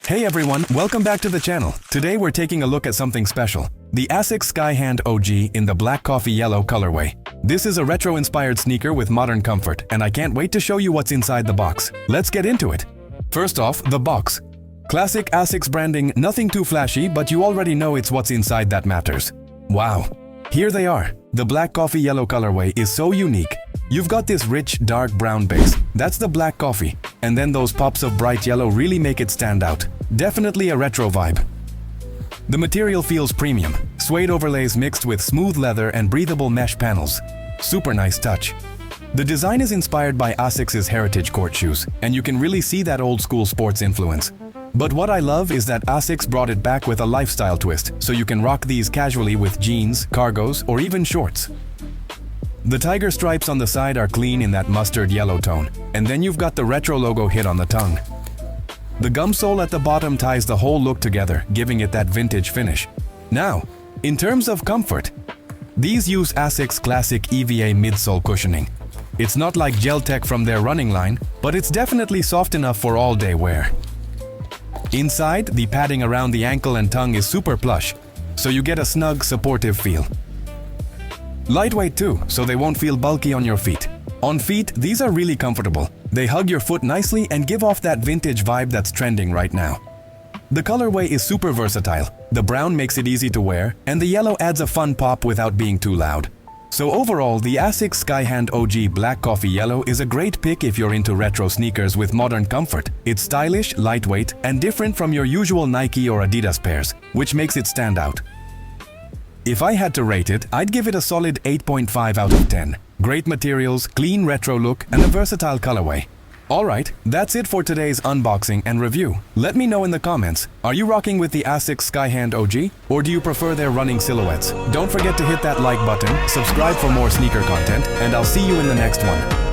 Hey everyone, welcome back to the channel. Today we're taking a look at something special. The ASICS SKYHAND OG in the black coffee yellow colorway. This is a retro-inspired sneaker with modern comfort, and I can't wait to show you what's inside the box. Let's get into it. First off, the box. Classic ASICS branding, nothing too flashy, but you already know it's what's inside that matters. Wow. Here they are. The black coffee yellow colorway is so unique. You've got this rich, dark brown base. That's the black coffee. And then those pops of bright yellow really make it stand out. Definitely a retro vibe. The material feels premium. Suede overlays mixed with smooth leather and breathable mesh panels. Super nice touch. The design is inspired by ASICS' heritage court shoes, and you can really see that old school sports influence. But what I love is that ASICS brought it back with a lifestyle twist, so you can rock these casually with jeans, cargos, or even shorts. The tiger stripes on the side are clean in that mustard yellow tone, and then you've got the retro logo hit on the tongue. The gum sole at the bottom ties the whole look together, giving it that vintage finish. Now, in terms of comfort, these use ASICS classic EVA midsole cushioning. It's not like Gel Tech from their running line, but it's definitely soft enough for all-day wear. Inside, the padding around the ankle and tongue is super plush, so you get a snug, supportive feel. Lightweight too, so they won't feel bulky on your feet. On feet, these are really comfortable. They hug your foot nicely and give off that vintage vibe that's trending right now. The colorway is super versatile. The brown makes it easy to wear, and the yellow adds a fun pop without being too loud. So overall, the ASICS SKYHAND OG Black Coffee Yellow is a great pick if you're into retro sneakers with modern comfort. It's stylish, lightweight, and different from your usual Nike or Adidas pairs, which makes it stand out. If I had to rate it, I'd give it a solid 8.5 out of 10. Great materials, clean retro look, and a versatile colorway. Alright, that's it for today's unboxing and review. Let me know in the comments, are you rocking with the ASICS SKYHAND OG? Or do you prefer their running silhouettes? Don't forget to hit that like button, subscribe for more sneaker content, and I'll see you in the next one.